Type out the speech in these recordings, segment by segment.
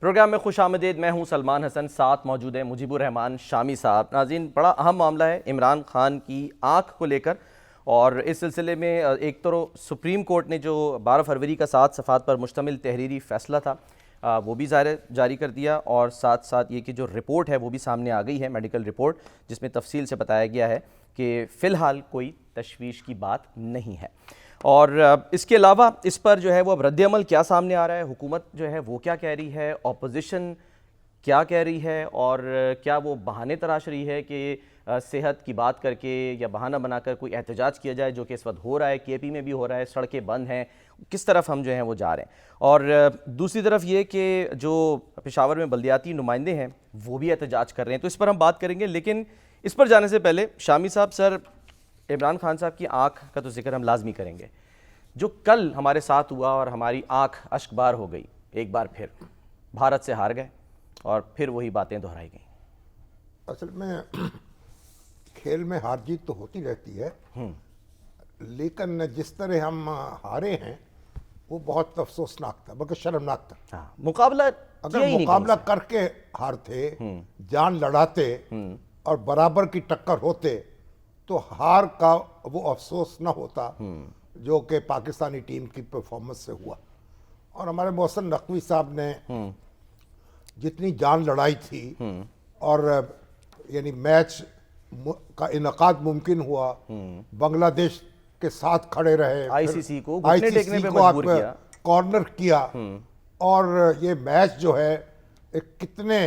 Programme میں خوش آمدید. میں ہوں سلمان حسن, ساتھ موجود ہیں مجیب الرحمان شامی صاحب. ناظرین, بڑا اہم معاملہ ہے عمران خان کی آنکھ کو لے کر, اور اس سلسلے میں ایک تو سپریم کورٹ نے جو 12 فروری کا 7 صفحات پر مشتمل تحریری فیصلہ تھا وہ بھی جاری کر دیا, اور ساتھ ساتھ یہ کہ جو رپورٹ ہے وہ بھی سامنے آ گئی ہے, میڈیکل رپورٹ, جس میں تفصیل سے بتایا گیا ہے کہ فی الحال کوئی تشویش کی بات نہیں ہے. اور اس کے علاوہ اس پر جو ہے وہ اب رد عمل کیا سامنے آ رہا ہے, حکومت جو ہے وہ کیا کہہ رہی ہے, اپوزیشن کیا کہہ رہی ہے, اور کیا وہ بہانے تراش رہی ہے کہ صحت کی بات کر کے یا بہانہ بنا کر کوئی احتجاج کیا جائے, جو کہ اس وقت ہو رہا ہے, کے پی میں بھی ہو رہا ہے, سڑکیں بند ہیں, کس طرف ہم جو ہیں وہ جا رہے ہیں. اور دوسری طرف یہ کہ جو پشاور میں بلدیاتی نمائندے ہیں وہ بھی احتجاج کر رہے ہیں, تو اس پر ہم بات کریں گے. لیکن اس پر جانے سے پہلے شامی صاحب, سر عمران خان صاحب کی آنکھ کا تو ذکر ہم لازمی کریں گے. جو کل ہمارے ساتھ ہوا اور ہماری آنکھ اشک بار ہو گئی, ایک بار پھر بھارت سے ہار گئے اور پھر وہی باتیں دہرائی گئیں. اصل میں کھیل میں ہار جیت تو ہوتی رہتی ہے, لیکن جس طرح ہم ہارے ہیں وہ بہت افسوسناک تھا, بلکہ شرمناک تھا. مقابلہ اگر مقابلہ کر کے ہارتے, جان لڑاتے اور برابر کی ٹکر ہوتے تو ہار کا وہ افسوس نہ ہوتا جو کہ پاکستانی ٹیم کی پرفارمنس سے ہوا. اور ہمارے محسن نقوی صاحب نے جتنی جان لڑائی تھی, اور یعنی میچ کا انعقاد ممکن ہوا, بنگلہ دیش کے ساتھ کھڑے رہے, آئی سی سی کو گھٹنے ٹیکنے پہ مجبور کیا, کارنر کیا, اور یہ میچ جو ہے کتنے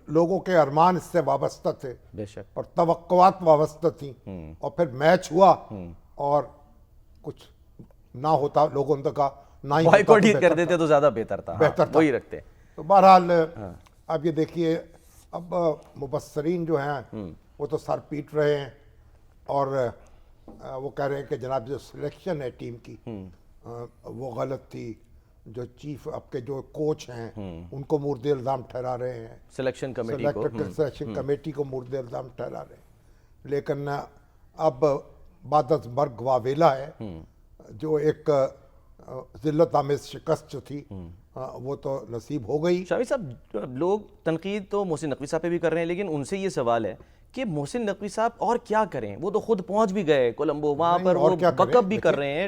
لوگوں کے ارمان اس سے وابستہ تھے, بے شک, اور توقعات وابستہ تھیں, اور پھر میچ ہوا اور کچھ نہ ہوتا لوگوں نے کہا نہ ہی بائیکاٹ ہی کر دیتے تو زیادہ بہتر تھا, وہی رکھتے. تو بہرحال اب یہ دیکھیے, اب مبصرین جو ہیں وہ تو سر پیٹ رہے ہیں, اور وہ کہہ رہے ہیں کہ جناب جو سلیکشن ہے ٹیم کی وہ غلط تھی, جو چیف اب کے جو کوچ ہیں ان کو مورد الزام ٹھہرا رہے ہیں, سلیکشن کمیٹی کو مورد الزام ٹھہرا رہے ہیں. لیکن اب بعد از مرگ واویلا ہے, جو ایک ذلت آمیز شکست جو تھی وہ تو نصیب ہو گئی. شامی صاحب, لوگ تنقید تو محسن نقوی صاحب پہ بھی کر رہے ہیں, لیکن ان سے یہ سوال ہے کہ محسن نقوی صاحب اور کیا کریں, وہ تو خود پہنچ بھی گئے کولمبو, وہاں پر وہ بک اپ بھی کر رہے ہیں,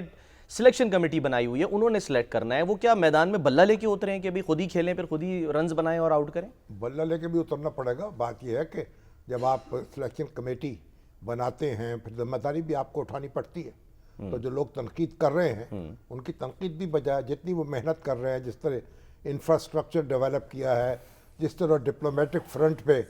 سلیکشن کمیٹی بنائی ہوئی ہے, انہوں نے سلیکٹ کرنا ہے, وہ کیا میدان میں بلہ لے کے اترے ہیں کہ ابھی خود ہی کھیلیں پھر خود ہی رنز بنائیں اور آؤٹ کریں؟ بلہ لے کے بھی اترنا پڑے گا. بات یہ ہے کہ جب آپ سلیکشن کمیٹی بناتے ہیں پھر ذمہ داری بھی آپ کو اٹھانی پڑتی ہے. تو جو لوگ تنقید کر رہے ہیں ان کی تنقید بھی بجائے جتنی وہ محنت کر رہے ہیں, جس طرح انفراسٹرکچر ڈیولپ کیا ہے, جس طرح ڈپلومیٹک فرنٹ پہ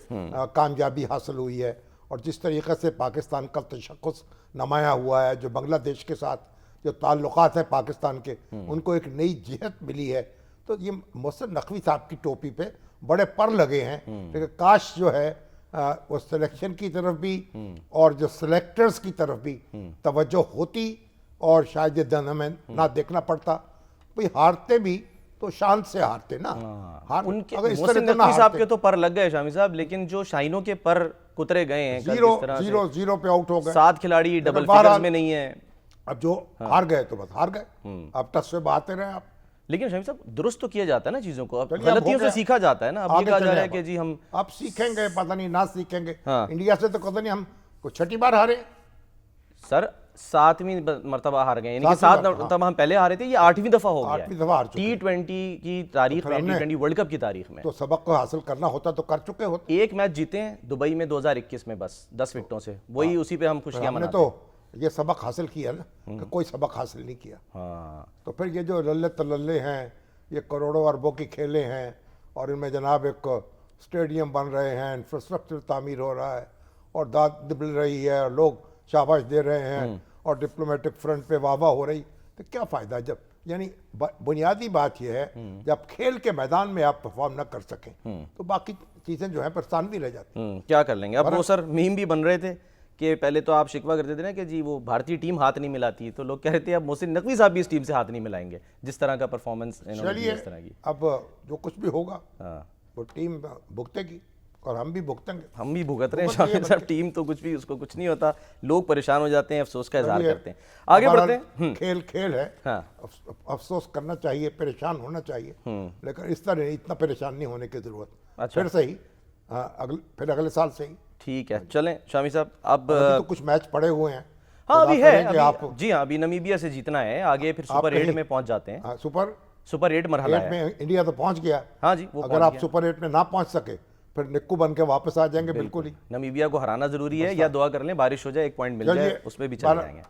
کامیابی حاصل ہوئی ہے, اور جس طریقے سے پاکستان کا تشخص نمایاں ہوا ہے, جو بنگلہ دیش کے ساتھ جو تعلقات ہیں پاکستان کے ان کو ایک نئی جہت ملی ہے, تو یہ محسن نقوی صاحب کی ٹوپی پہ بڑے پر لگے ہیں. لیکن کاش جو ہے وہ سلیکشن کی طرف بھی اور جو سلیکٹرز کی طرف بھی توجہ ہوتی, اور شاید یہ دن ہمیں نہ دیکھنا پڑتا. بھئی ہارتے بھی تو شان سے ہارتے نا, محسن نقوی صاحب کے تو پر لگ گئے شامی صاحب, لیکن جو شاہینوں کے پر کترے گئے ہیں, زیرو پہ آؤٹ ہو گئے, 7 کھلاڑی ڈبل فگرز میں نہیں ہیں. اب جو ہار گئے تو بس ہار گئے, اب ٹس سے بہاتے رہے آپ. لیکن شامی صاحب درست تو کیا جاتا ہے نا چیزوں کو, اب غلطیوں سے سیکھا جاتا ہے نا. اب یہ کہا جا رہا ہے کہ جی ہم اب سیکھیں گے, پتہ نہیں نہ سیکھیں گے. انڈیا سے تو پتہ نہیں ہم کو 6ٹھی بار ہارے سر, 7ویں مرتبہ ہار گئے, یعنی کہ 7 مرتبہ ہم پہلے ہارے تھے, یہ 8ویں دفعہ ہو گیا T20 کی تاریخ میں, T20 ورلڈ کپ کی تاریخ میں. تو سبق کو حاصل کرنا ہوتا تو کر چکے ہوتے. ایک میچ جیتے ہیں دبئی میں 2021 میں, بس 10 وکٹوں سے, وہی اسی پہ ہم خوشیاں مناتے ہیں. تو یہ سبق حاصل کیا نا, کہ کوئی سبق حاصل نہیں کیا. تو پھر یہ جو للے تللے ہیں, یہ کروڑوں اربوں کی کھیلیں ہیں, اور ان میں جناب ایک اسٹیڈیم بن رہے ہیں, انفراسٹرکچر تعمیر ہو رہا ہے, اور داد دبل رہی ہے, اور لوگ شاباش دے رہے ہیں, اور ڈپلومیٹک فرنٹ پہ واہ واہ ہو رہی, تو کیا فائدہ جب, یعنی بنیادی بات یہ ہے جب کھیل کے میدان میں آپ پرفارم نہ کر سکیں تو باقی چیزیں جو ہیں پریشان بھی رہ جاتی. کیا کر لیں گے. اب وہ سر میم بھی بن رہے تھے کہ پہلے تو آپ شکوہ کرتے تھے نا کہ جی وہ بھارتی ٹیم ہاتھ نہیں ملاتی, تو لوگ کہہ رہے تھے اب محسن نقوی صاحب بھی اس ٹیم سے ہاتھ نہیں ملائیں گے, جس طرح کا پرفارمنس انہوں نے اس طرح کی. اب جو کچھ بھی ہوگا وہ ٹیم بھگتے گی. اور ہم بھی بھگتیں گے. ہم بھی بھگت رہے ہیں شامل صاحب, ٹیم تو کچھ بھی, اس کو کچھ نہیں ہوتا, لوگ پریشان ہو جاتے ہیں, افسوس کا اظہار کرتے ہیں. آگے بڑھتے ہیں. کھیل کھیل ہے, ہاں افسوس کرنا چاہیے, پریشان ہونا چاہیے, لیکن اس طرح اتنا پریشان نہیں ہونے کی ضرورت. اچھا, پھر صحیح, پھر اگلے سال صحیح. ٹھیک ہے, چلیں شامی صاحب. اب تو کچھ میچ پڑے ہوئے ہیں. ہاں ابھی ہے, جی ہاں, ابھی نمیبیا سے جیتنا ہے, آگے پھر سپر 8 میں پہنچ جاتے ہیں. سپر 8 مرحلہ ہے میں انڈیا تو پہنچ گیا. ہاں جی, وہ اگر آپ سپر 8 میں نہ پہنچ سکے پھر نکو بن کے واپس آ جائیں گے. بالکل ہی نمیبیا کو ہرانا ضروری ہے, یا دعا کر لیں بارش ہو جائے, ایک پوائنٹ مل جائے, اس میں بھی چلے جائیں گے.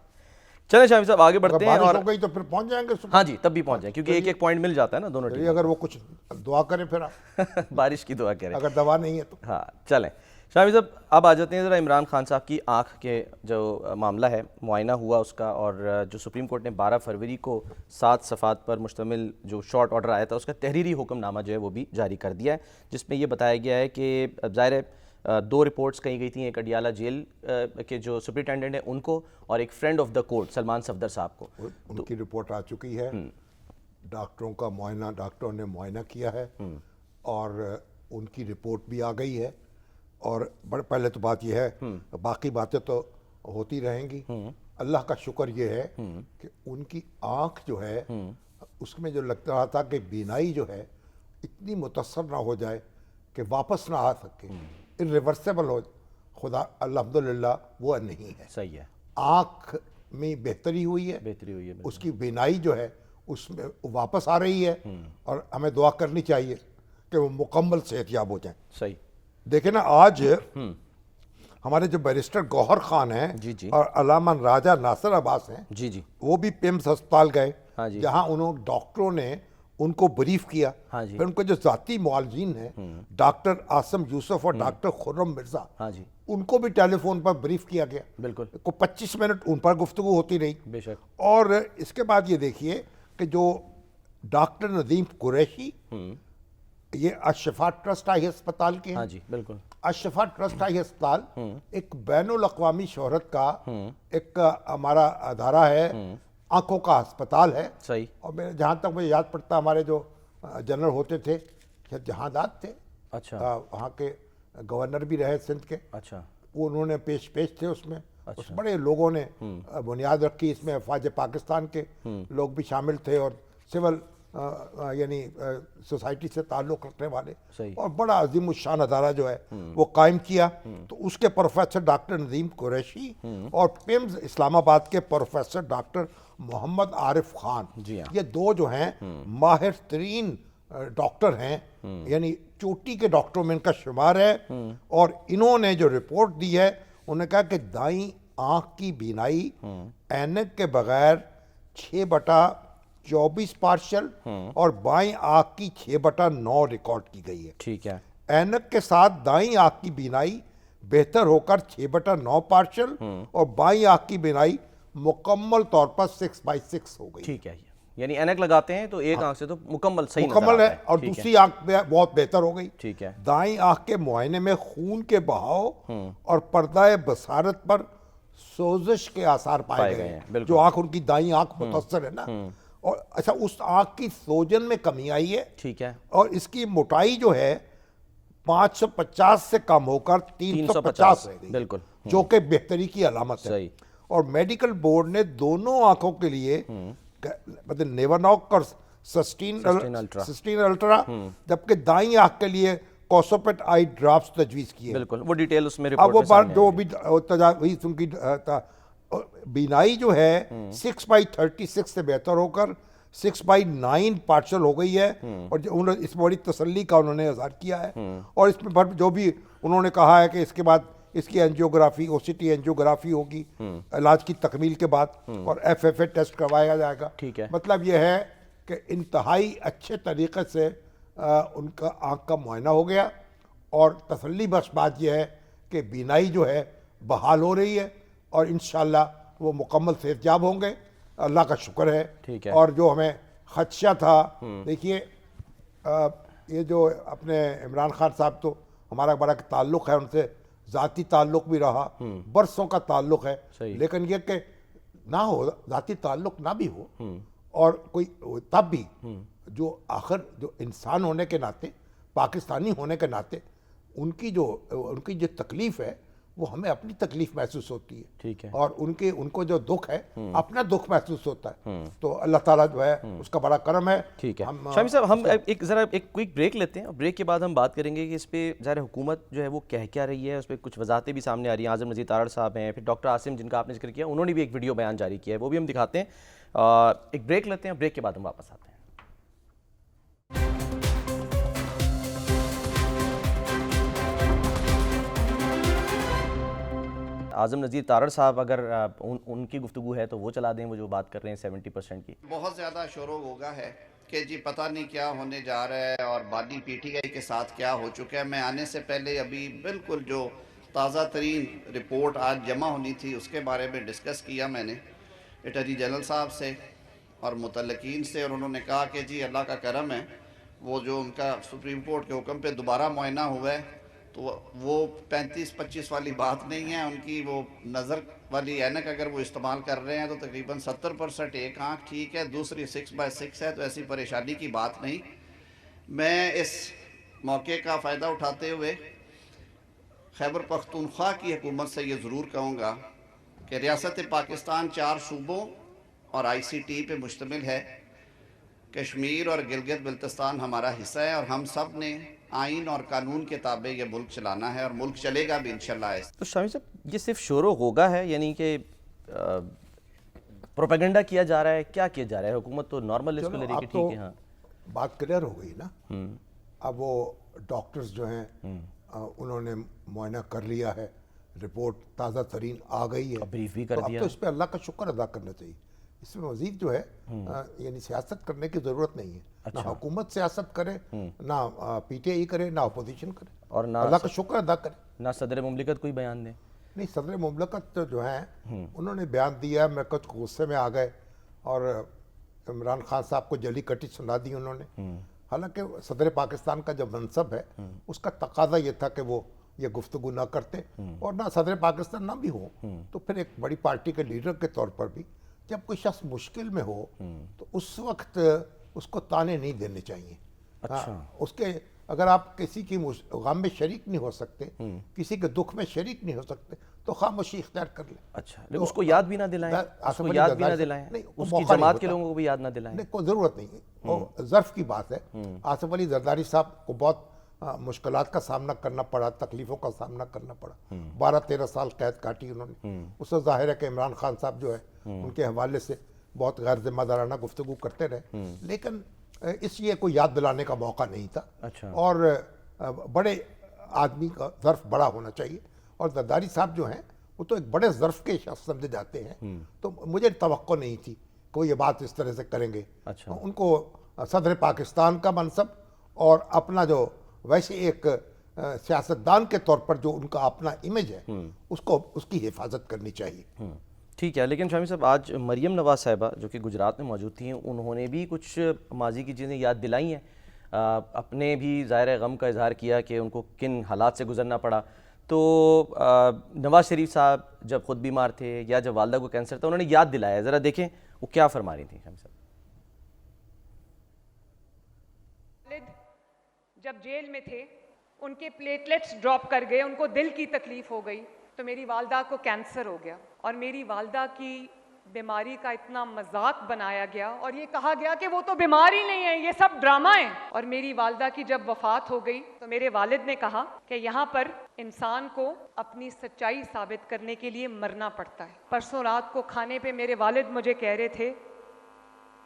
چلیں شامی صاحب آگے بڑھتے ہیں. بارش ہو گئی تو پھر پہنچ جائیں گے. ہاں جی, تب بھی پہنچ جائیں, کیونکہ ایک ایک پوائنٹ مل جاتا ہے نا دونوں ٹیم. اگر وہ کچھ دعا کریں پھر آپ بارش کی دعا کریں, اگر دوا نہیں ہے تو. ہاں چلیں شامی صاحب, اب آ جاتے ہیں ذرا عمران خان صاحب کی آنکھ کے جو معاملہ ہے, معائنہ ہوا اس کا, اور جو سپریم کورٹ نے 12 فروری کو 7 صفحات پر مشتمل جو شارٹ آرڈر آیا تھا, اس کا تحریری حکم نامہ جو ہے وہ بھی جاری کر دیا ہے, جس میں یہ بتایا گیا ہے کہ ظاہر ہے 2 رپورٹس کہیں گئی تھیں, ایک اڈیالہ جیل کے جو سپرنٹینڈنٹ ہیں ان کو, اور ایک friend of the court Salman Safdar صاحب کو. ان کی رپورٹ آ چکی ہے, ڈاکٹروں کا معائنہ, ڈاکٹروں نے معائنہ کیا ہے, اور ان کی رپورٹ بھی آ گئی ہے. اور پہلے تو بات یہ ہے, باقی باتیں تو ہوتی رہیں گی. اللہ کا شکر یہ ہے کہ ان کی آنکھ جو ہے اس میں جو لگتا رہا تھا کہ بینائی جو ہے اتنی متاثر نہ ہو جائے کہ واپس نہ آ سکے, irreversible ہو, خدا الحمدللہ وہ نہیں ہے. صحیح ہے, آنکھ میں بہتری ہوئی ہے, اس کی بینائی جو ہے اس میں واپس آ رہی ہے, اور ہمیں دعا کرنی چاہیے کہ وہ مکمل صحت یاب ہو جائیں. صحیح. دیکھیں نا, آج ہمارے جو بیرسٹر گوہر خان ہیں اور علامہ راجہ ناصر عباس ہیں, جی جی, وہ بھی پیمز ہسپتال گئے, جہاں ڈاکٹروں نے ان کو بریف کیا. پھر ان کے جو ذاتی معالجین ہیں ڈاکٹر عاصم یوسف اور ڈاکٹر خرم مرزا, ان کو بھی ٹیلی فون پر بریف کیا گیا. بالکل, کو 25 منٹ ان پر گفتگو ہوتی رہی. بے شک. اور اس کے بعد یہ دیکھیے کہ جو ڈاکٹر ندیم قریشی, یہ الشفا ٹرسٹ آئی ہسپتال کے ہیں. ہاں جی بالکل. الشفا ٹرسٹ آئی ہسپتال ایک بین الاقوامی شہرت کا ایک ہمارا ادارہ ہے, آنکھوں کا ہسپتال ہے. صحیح. اور جہاں تک مجھے یاد پڑتا, ہمارے جو جنرل ہوتے تھے جہانداد تھے, اچھا, وہاں کے گورنر بھی رہے سندھ کے. اچھا, وہ انہوں نے پیش تھے اس میں. اس بڑے لوگوں نے بنیاد رکھی, اس میں افواج پاکستان کے لوگ بھی شامل تھے, اور سول یعنی سوسائٹی سے تعلق رکھنے والے, اور بڑا عظیم الشان ادارہ جو ہے وہ قائم کیا. تو اس کے پروفیسر ڈاکٹر ندیم قریشی اور پیمز اسلام آباد کے پروفیسر ڈاکٹر محمد عارف خان, یہ 2 جو ہیں ماہر ترین ڈاکٹر ہیں, یعنی چوٹی کے ڈاکٹروں میں ان کا شمار ہے. اور انہوں نے جو رپورٹ دی ہے, انہوں نے کہا کہ دائیں آنکھ کی بینائی اینک کے بغیر 6/24 پارشل اور بائیں آنکھ کی 6/9 ریکارڈ کی گئی ہے. ٹھیک ہے. اینک کے ساتھ دائیں آنکھ کی بینائی بہتر ہو کر 6/9 پارشل اور بائیں آنکھ کی بینائی مکمل طور پر 6/6 ہو گئی. ٹھیک ہے, یعنی اینک لگاتے ہیں تو ایک آنکھ سے تو مکمل صحیح مکمل ہے, اور دوسری آنکھ بہت بہتر ہو گئی. ٹھیک ہے. دائیں آنکھ کے معائنے میں خون کے بہاؤ اور پردہ بصارت پر سوزش کے آثار پائے گئے ہیں. جو آنکھ ان کی دائیں آنکھ متاثر ہے نا, اور اچھا اس آنکھ کی سوجن میں کمی آئی ہے. ٹھیک ہے. اور اس کی موٹائی جو ہے 550 سے کم ہو کر 350 رہ گئی. بالکل, جو کہ بہتری کی علامت ہے. اور میڈیکل بورڈ نے دونوں آنکھوں کے لیے مطلب نیورناک اور سسٹین الٹرا, جبکہ دائیں آنکھ کے لیے کوسوپیٹ آئی ڈراپس تجویز کیے. بالکل, وہ ڈیٹیل اس میں رپورٹ میں سامنے جو بھی تجاویز ان کی بینائی جو ہے 6/36 سے بہتر ہو کر 6/9 پارشل ہو گئی ہے. اور اس میں بڑی تسلی کا انہوں نے اظہار کیا ہے. اور اس میں جو بھی انہوں نے کہا ہے کہ اس کے بعد اس کی اینجیوگرافی, او سی ٹی اینجیوگرافی ہوگی علاج کی تکمیل کے بعد, اور FFA ٹیسٹ کروایا جائے گا. مطلب یہ ہے کہ انتہائی اچھے طریقے سے ان کا آنکھ کا معائنہ ہو گیا, اور تسلی بخش بات یہ ہے کہ بینائی جو ہے بحال ہو رہی ہے, اور انشاءاللہ وہ مکمل صحت یاب ہوں گے. اللہ کا شکر ہے. اور جو ہمیں خدشہ تھا, دیکھیے یہ جو اپنے عمران خان صاحب, تو ہمارا بڑا تعلق ہے ان سے, ذاتی تعلق بھی رہا, برسوں کا تعلق ہے. لیکن یہ کہ نہ ہو, ذاتی تعلق نہ بھی ہو, اور کوئی تب بھی جو آخر جو انسان ہونے کے ناطے, پاکستانی ہونے کے ناطے, ان کی جو تکلیف ہے وہ ہمیں اپنی تکلیف محسوس ہوتی ہے، ٹھیک ہے، اور ان کو جو دکھ ہے اپنا دکھ محسوس ہوتا ہے، تو اللہ تعالیٰ جو ہے اس کا بڑا کرم ہے۔ ٹھیک ہے شامی صاحب، ہم ذرا ایک کوئک بریک لیتے ہیں، اور بریک کے بعد ہم بات کریں گے کہ اس پہ ظاہر حکومت جو ہے وہ کہہ کیا رہی ہے، اس پہ کچھ وضاحتیں بھی سامنے آ رہی ہیں۔ اعظم نذیر تارڑ صاحب ہیں، پھر ڈاکٹر عاصم جن کا آپ نے ذکر کیا، انہوں نے بھی ایک ویڈیو بیان جاری کیا ہے، وہ بھی ہم دکھاتے ہیں۔ ایک بریک لیتے ہیں، بریک کے بعد ہم واپس آتے ہیں۔ اعظم نذیر تارڑ صاحب، اگر ان کی گفتگو ہے تو وہ چلا دیں، وہ جو بات کر رہے ہیں 70% کی۔ بہت زیادہ شور و غوغا ہے کہ جی پتہ نہیں کیا ہونے جا رہا ہے، اور بادی پی ٹی آئی کے ساتھ کیا ہو چکا ہے۔ میں آنے سے پہلے ابھی بالکل جو تازہ ترین رپورٹ آج جمع ہونی تھی اس کے بارے میں ڈسکس کیا میں نے اٹارنی جنرل صاحب سے اور متعلقین سے، اور انہوں نے کہا کہ جی اللہ کا کرم ہے، وہ جو ان کا سپریم کورٹ کے حکم پہ دوبارہ معائنہ ہوا ہے تو وہ 35-25 والی بات نہیں ہے، ان کی وہ نظر والی اینک اگر وہ استعمال کر رہے ہیں تو تقریباً 70% ایک آنکھ ٹھیک ہے، دوسری 6/6 ہے، تو ایسی پریشانی کی بات نہیں۔ میں اس موقع کا فائدہ اٹھاتے ہوئے خیبر پختونخوا کی حکومت سے یہ ضرور کہوں گا کہ ریاست پاکستان 4 صوبوں اور ICT پہ مشتمل ہے۔ کشمیر اور گلگت بلتستان ہمارا حصہ ہے، اور ہم سب نے آئین اور قانون کے تابع یہ ملک چلانا ہے، اور ملک چلے گا بھی انشاءاللہ۔ تو شامی صاحب، یہ صرف شور و غوغا ہے، یعنی کہ پروپیگنڈا کیا جا رہا ہے، کیا کیا جا رہا ہے؟ حکومت تو نارمل اس کو لے رہی ہے کہ ٹھیک ہے، ہاں بات کلیئر ہو گئی نا۔ اب وہ ڈاکٹرز جو ہیں انہوں نے معائنہ کر لیا ہے، رپورٹ تازہ ترین آ گئی ہے، بریف بھی کر تو اب دیا۔ تو اس پہ اللہ کا شکر ادا کرنا چاہیے۔ اس میں مزید جو ہے یعنی سیاست کرنے کی ضرورت نہیں ہے، نہ حکومت سیاست کرے، نہ PTI کرے، نہ اپوزیشن کرے، اور اللہ کا شکر ادا کرے۔ نہ صدر مملکت کوئی بیان دے؟ نہیں، صدر مملکت جو ہیں انہوں نے بیان دیا، میں کچھ غصے میں آ گئے اور عمران خان صاحب کو جلی کٹی سنا دی انہوں نے، حالانکہ صدر پاکستان کا جو منصب ہے اس کا تقاضا یہ تھا کہ وہ یہ گفتگو نہ کرتے، اور نہ صدر پاکستان نہ بھی ہو تو پھر ایک بڑی پارٹی کے لیڈر کے طور پر بھی جب کوئی شخص مشکل میں ہو تو اس وقت اس کو تانے نہیں دینے چاہیے۔ اس کے اگر آپ کسی کی غم میں شریک نہیں ہو سکتے، کسی کے دکھ میں شریک نہیں ہو سکتے، تو خاموشی اختیار کر لیں۔ اچھا، لیکن اس کو یاد بھی نہ دلائیں، اس کو یاد بھی نہ دلائیں، اس کی جماعت کے لوگوں کو بھی یاد نہ دلائیں۔ نہیں، کوئی ضرورت نہیں ہے، وہ ظرف کی بات ہے۔ آصف علی زرداری صاحب کو بہت مشکلات کا سامنا کرنا پڑا، تکلیفوں کا سامنا کرنا پڑا، 12-13 سال قید کاٹی انہوں نے۔ اس سے ظاہر ہے کہ عمران خان صاحب جو ہے ان کے حوالے سے بہت غیر ذمہ دارانہ گفتگو کرتے رہے، لیکن اس لیے کوئی یاد دلانے کا موقع نہیں تھا، اور بڑے آدمی کا ظرف بڑا ہونا چاہیے، اور زرداری صاحب جو ہیں وہ تو ایک بڑے ظرف کے شخص سمجھے جاتے ہیں، تو مجھے توقع نہیں تھی کہ وہ یہ بات اس طرح سے کریں گے۔ ان کو صدر پاکستان کا منصب اور اپنا جو ویسے ایک سیاستدان کے طور پر جو ان کا اپنا امیج ہے اس کی حفاظت کرنی چاہیے۔ ٹھیک ہے، لیکن شامی صاحب آج مریم نواز صاحبہ جو کہ گجرات میں موجود تھیں، انہوں نے بھی کچھ ماضی کی چیزیں یاد دلائی ہیں، اپنے بھی ظاہر غم کا اظہار کیا کہ ان کو کن حالات سے گزرنا پڑا۔ تو نواز شریف صاحب جب خود بیمار تھے یا جب والدہ کو کینسر تھا، انہوں نے یاد دلایا، ذرا دیکھیں وہ کیا فرما رہی تھیں شامی صاحب۔ جب جیل میں تھے ان کے پلیٹلیٹس ڈراپ کر گئے، ان کو دل کی تکلیف ہو گئی، تو میری والدہ کو کینسر ہو گیا، اور میری والدہ کی بیماری کا اتنا مذاق بنایا گیا اور یہ کہا گیا کہ وہ تو بیمار ہی نہیں ہے، یہ سب ڈرامہ ہے۔ اور میری والدہ کی جب وفات ہو گئی تو میرے والد نے کہا کہ یہاں پر انسان کو اپنی سچائی ثابت کرنے کے لیے مرنا پڑتا ہے۔ پرسوں رات کو کھانے پہ میرے والد مجھے کہہ رہے تھے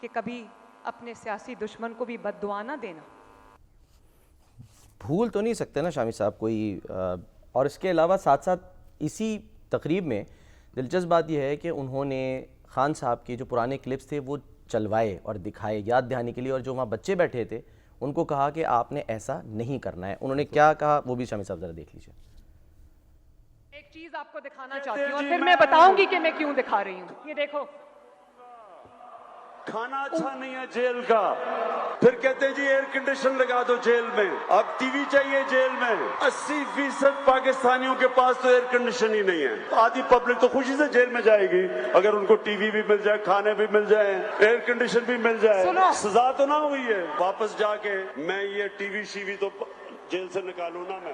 کہ کبھی اپنے سیاسی دشمن کو بھی بد دعا نہ دینا۔ بھول تو نہیں سکتے نا شامی صاحب کوئی، اور اس کے علاوہ ساتھ ساتھ اسی تقریب میں دلچسپ بات یہ ہے کہ انہوں نے خان صاحب کے جو پرانے کلپس تھے وہ چلوائے اور دکھائے یاد دہانی کے لیے، اور جو وہاں بچے بیٹھے تھے ان کو کہا کہ آپ نے ایسا نہیں کرنا ہے۔ انہوں نے کیا کہا وہ بھی شامی صاحب ذرا دیکھ لیجیے۔ ایک چیز آپ کو دکھانا چاہتی ہوں اور پھر میں بتاؤں گی کہ میں کیوں دکھا رہی ہوں۔ یہ دیکھو، کھانا اچھا نہیں ہے جیل کا، پھر کہتے جی ایئر کنڈیشن لگا دو جیل میں، اب ٹی وی چاہیے جیل میں۔ 80% پاکستانیوں کے پاس تو ایئر کنڈیشن ہی نہیں ہے۔ آدھی پبلک تو خوشی سے جیل میں جائے گی اگر ان کو ٹی وی بھی مل جائے، کھانے بھی مل جائے، ایئر کنڈیشن بھی مل جائے۔ سزا تو نہ ہوئی ہے، واپس جا کے میں یہ ٹی وی شی وی تو جیل سے نکالوں نا میں۔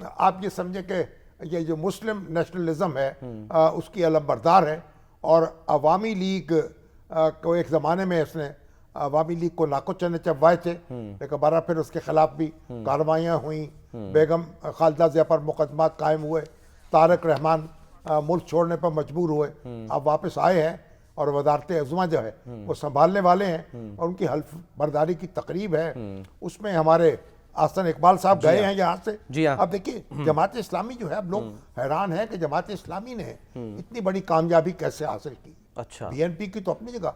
آپ یہ سمجھیں کہ یہ جو مسلم نیشنلزم ہے اس کی علمبردار ہے، اور عوامی لیگ کو ایک زمانے میں اس نے عوامی لیگ کو ناکو چنے چبوائے تھے، لیکن بارہ پھر اس کے خلاف بھی کارروائیاں ہوئیں، بیگم خالدہ ضیاء پر مقدمات قائم ہوئے، طارق رحمان ملک چھوڑنے پر مجبور ہوئے، اب واپس آئے ہیں اور وزارت عظمیٰ جو ہے وہ سنبھالنے والے ہیں، اور ان کی حلف برداری کی تقریب ہے، اس میں ہمارے آسن اقبال صاحب گئے ہیں یہاں سے۔ اب دیکھیے جماعت اسلامی جو ہے، اب لوگ حیران ہیں کہ جماعت اسلامی نے اتنی بڑی کامیابی کیسے حاصل کی۔ اچھا، بی این پی کی تو اپنی جگہ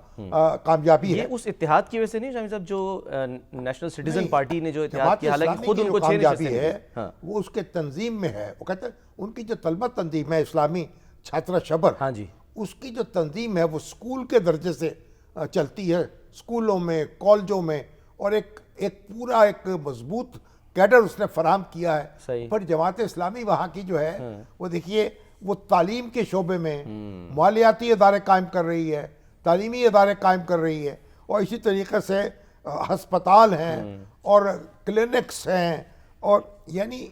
کامیابی ہے، یہ اس اتحاد کی وجہ سے نہیں شامی صاحب، جو نیشنل سٹیزن پارٹی نے جو اتحاد جماعت کیا، حالانکہ اسلامی خود کی ان جو کو 6 کامیابی نشستیں ہے ملی۔ وہ اس کے تنظیم میں ہے۔ وہ کہتے ہیں ان کی جو طلبہ تنظیم ہے اسلامی چھاترہ شبر، ہاں جی، اس کی جو تنظیم ہے وہ اسکول کے درجے سے چلتی ہے، اسکولوں میں، کالجوں میں، اور ایک پورا ایک مضبوط کیڈر اس نے فراہم کیا ہے۔ صحیح۔ پر جماعت اسلامی وہاں کی جو ہے وہ دیکھیے، وہ تعلیم کے شعبے میں مالیاتی ادارے قائم کر رہی ہے، تعلیمی ادارے قائم کر رہی ہے، اور اسی طریقے سے ہسپتال ہیں اور کلینکس ہیں، اور یعنی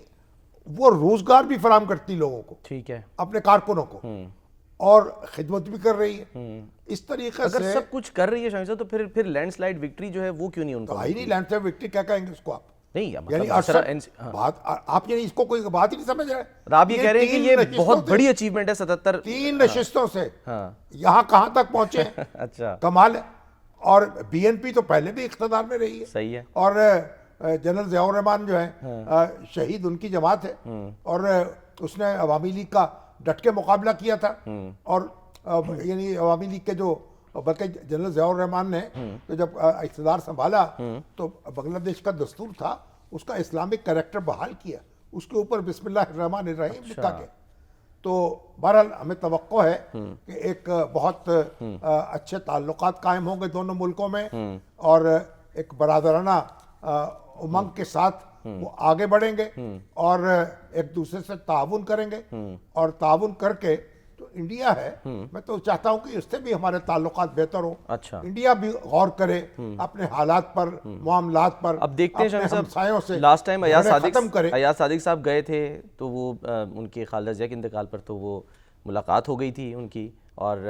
وہ روزگار بھی فراہم کرتی لوگوں کو، ٹھیک ہے، اپنے کارکنوں کو، اور خدمت بھی کر رہی ہے۔ اس طریقے اگر سے سب کچھ کر رہی ہے شامی صاحب تو پھر لینڈ سلائیڈ وکٹری جو ہے وہ کیوں نہیں ان کو آئی نہیں لینڈ سے وکٹری کیا کہیں گے اس کو آپ؟ نہیں، یعنی بات آپ یعنی اس کو کوئی بات ہی نہیں سمجھ رہے۔ آپ یہ کہہ رہے ہیں کہ یہ بہت بڑی اچیومنٹ ہے 77 3 نشستوں سے یہاں کہاں تک پہنچے ہیں، اچھا، کمال ہے۔ اور بی این پی تو پہلے بھی اقتدار میں رہی ہے، صحیح ہے، اور جنرل ضیاء الرحمان جو ہے شہید ان کی جماعت ہے، اور اس نے عوامی لیگ کا ڈٹ کے مقابلہ کیا تھا، اور یعنی عوامی لیگ کے جو بلکہ جنرل ضیاء الرحمان نے تو جب اقتدار سنبھالا تو بنگلہ دیش کا دستور تھا اس کا اسلامک کریکٹر بحال کیا، اس کے اوپر بسم اللہ الرحمن الرحیم لکھا گیا۔ تو بہرحال ہمیں توقع ہے کہ ایک بہت اچھے تعلقات قائم ہوں گے دونوں ملکوں میں، اور ایک برادرانہ امنگ کے ساتھ وہ آگے بڑھیں گے، اور ایک دوسرے سے تعاون کریں گے، اور تعاون کر کے تو انڈیا ہے، میں تو چاہتا ہوں کہ اس سے بھی ہمارے تعلقات بہتر ہوں، اچھا، انڈیا بھی غور کرے اپنے حالات پر، معاملات پر، اب دیکھتے ہیں شامی ہمسایوں سے صاحب، لاسٹ ٹائم ایاز صادق صاحب گئے تھے تو وہ ان کے خالدہ ضیاء کے انتقال پر تو وہ ملاقات ہو گئی تھی ان کی، اور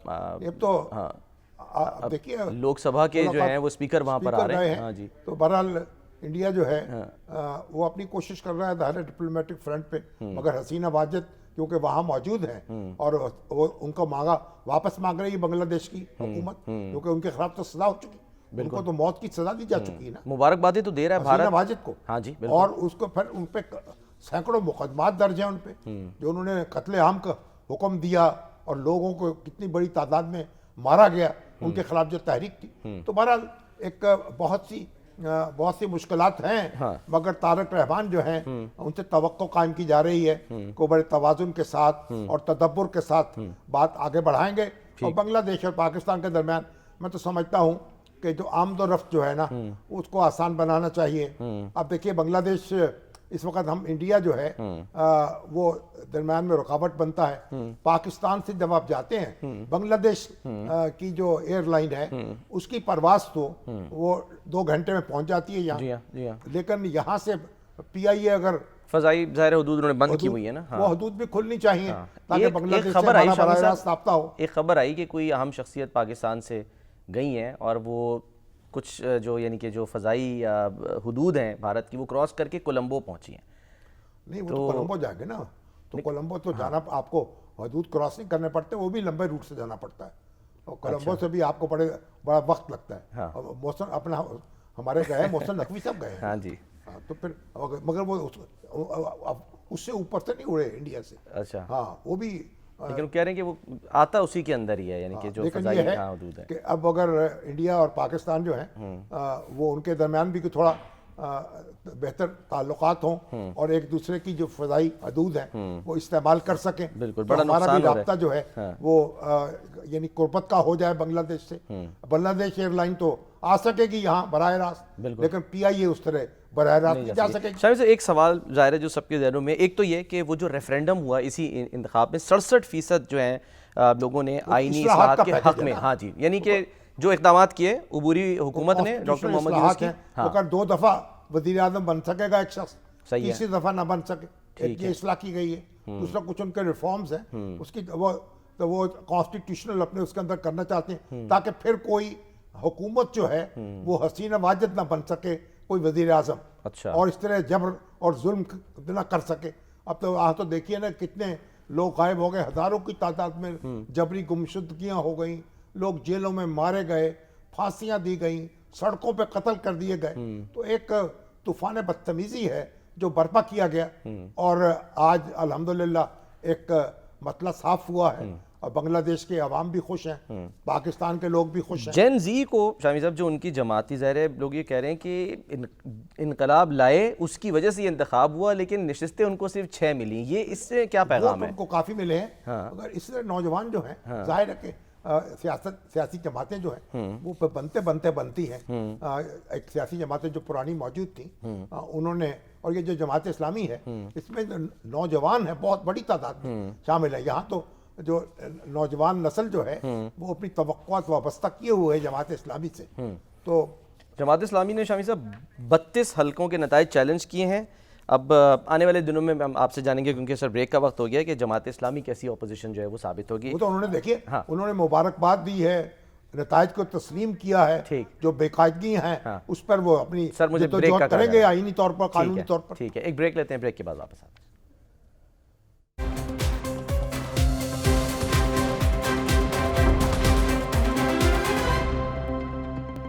اب تو دیکھیے لوک سبھا کے جو ہیں وہ اسپیکر وہاں پر آ رہے ہیں، ہاں جی، تو بہرحال انڈیا جو ہے وہ اپنی کوشش کر رہا ہے ظاہر ڈپلومیٹک فرنٹ پہ، مگر حسینہ واجد کیونکہ وہاں موجود ہیں اور وہ ان کو واپس مانگ رہی ہے بنگلہ دیش کی حکومت، کیونکہ ان کے خلاف تو سزا ہو چکی، ان کو تو موت کی سزا دی جا چکی ہے نا، مبارکبادی تو دے رہا ہے بھارت حسینہ واجد کو، ہاں جی، اور اس کو پھر ان پہ سینکڑوں مقدمات درج ہیں ان پہ، جو انہوں نے قتل عام کا حکم دیا اور لوگوں کو کتنی بڑی تعداد میں مارا گیا، ان کے خلاف جو تحریک تھی۔ تو بہرحال ایک بہت سی مشکلات ہیں، مگر طارق رحمان جو ہیں ان سے توقع قائم کی جا رہی ہے کہ بڑے توازن کے ساتھ اور تدبر کے ساتھ بات آگے بڑھائیں گے، اور بنگلہ دیش اور پاکستان کے درمیان میں تو سمجھتا ہوں کہ جو آمد و رفت جو ہے نا اس کو آسان بنانا چاہیے۔ اب دیکھیے بنگلہ دیش اس وقت ہم انڈیا جو ہے وہ درمیان میں رکاوٹ بنتا ہے، پاکستان سے جب آپ جاتے ہیں بنگلہ دیش کی جو ایئر لائن ہے اس کی پرواز تو وہ 2 گھنٹے میں پہنچ جاتی ہے یہاں، لیکن یہاں سے پی آئی اے اگر فضائی ظاہر حدود انہوں نے بند کی ہوئی ہے نا، وہ حدود بھی کھلنی چاہیے تاکہ بنگلہ دیش سے ہمارا براہ راست رابطہ ہو۔ ایک خبر آئی کہ کوئی اہم شخصیت پاکستان سے گئی ہیں اور وہ کچھ جو یعنی کہ جو فضائی حدود ہیں بھارت کی وہ کراس کر کے کولمبو پہنچی ہیں۔ نہیں وہ تو کولمبو جائیں گے نا، تو کولمبو تو جانا آپ کو حدود کراس نہیں کرنے پڑتے، وہ بھی لمبے روٹ سے جانا پڑتا ہے، اور کولمبو سے بھی آپ کو بڑا وقت لگتا ہے۔ محسن اپنا ہمارے گئے محسن نقوی صاحب گئے ہیں، ہاں جی، تو پھر مگر وہ اس سے اوپر سے نہیں اڑے انڈیا سے، اچھا، ہاں وہ بھی، لیکن وہ کہہ رہے ہیں کہ وہ آتا اسی کے اندر ہی ہے، یعنی کہ جو فضائی حدود ہے کہ اب اگر انڈیا اور پاکستان جو ہیں وہ ان کے درمیان بھی تھوڑا بہتر تعلقات ہوں اور ایک دوسرے کی جو فضائی حدود ہیں وہ استعمال کر سکیں، بالکل، تو ہمارا بھی رابطہ جو ہے وہ یعنی قربت کا ہو جائے بنگلہ دیش سے۔ بنگلہ دیش ایئر لائن تو آ سکے گی یہاں براہ راست، لیکن پی آئی اے اس طرح براہ راست نہیں جا سکے گی۔ شامی سے ایک سوال ظاہر ہے جو سب کے ذہنوں میں، ایک تو یہ کہ وہ جو ریفرینڈم ہوا اسی انتخاب میں 67% جو ہیں لوگوں نے آئینی اصلاحات کے حق میں، ہاں جی، یعنی کہ جو اقدامات کیے عبوری حکومت نے ڈاکٹر محمد یونس کی، اگر 2 دفعہ وزیر اعظم بن سکے گا ایک شخص، تیسری دفعہ نہ بن سکے، ایک یہ اصلاح کی گئی ہے، دوسرا کچھ ان کے ریفارمز ہیں، اس کی وہ کانسٹیٹیوشنل اپنے اس کے اندر کرنا چاہتے ہیں تاکہ پھر کوئی حکومت جو ہے وہ حسین واجد نہ بن سکے کوئی وزیر اعظم، اچھا، اور اس طرح جبر اور ظلم نہ کر سکے. اب تو دیکھیے نا کتنے لوگ غائب ہو گئے، ہزاروں کی تعداد میں جبری گمشدگیاں ہو گئیں، لوگ جیلوں میں مارے گئے، پھانسیاں دی گئیں، سڑکوں پہ قتل کر دیے گئے. تو ایک طوفان بدتمیزی ہے جو برپا کیا گیا، اور آج الحمدللہ ایک مسئلہ صاف ہوا ہے اور بنگلہ دیش کے عوام بھی خوش ہیں، پاکستان کے لوگ بھی خوش ہیں. جین زی کو شامی صاحب جو ان کی جماعتی ظاہر ہے لوگ یہ کہہ رہے ہیں کہ انقلاب لائے اس کی وجہ سے یہ انتخاب ہوا لیکن نشستیں ان کو صرف 6 ملی، یہ اس سے کیا پیغام ہے؟ ان کو کافی ملے ہیں، مگر اس طرح نوجوان جو ہیں ظاہر ہے کہ سیاسی جماعتیں جو ہیں وہ بنتی ہیں. ایک سیاسی جماعتیں جو پرانی موجود تھیں انہوں نے، اور یہ جو جماعت اسلامی ہے اس میں نوجوان ہیں بہت بڑی تعداد میں شامل ہے. یہاں تو جو نوجوان نسل جو ہے وہ اپنی توقعات وابستہ کیے ہوئے ہے جماعت اسلامی سے. تو جماعت اسلامی نے شامی صاحب 32 حلقوں کے نتائج چیلنج کیے ہیں. اب آنے والے دنوں میں ہم آپ سے جانیں گے کیونکہ سر بریک کا وقت ہو گیا کہ جماعت اسلامی کیسی اپوزیشن جو ہے وہ ثابت ہوگی. وہ تو انہوں نے دیکھیے انہوں نے مبارکباد دی ہے، نتائج کو تسلیم کیا ہے، جو بے قاعدگی ہیں اس پر وہ اپنی جدوجہد کریں گے آئینی طور پر، قانونی طور پر. ٹھیک ہے، ایک بریک لیتے ہیں، بریک کے بعد واپس آتے ہیں.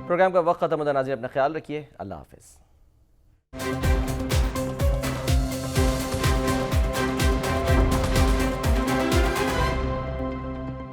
پروگرام کا وقت ختم ہوتا ہے، ناظرین اپنا خیال رکھیے، اللہ حافظ.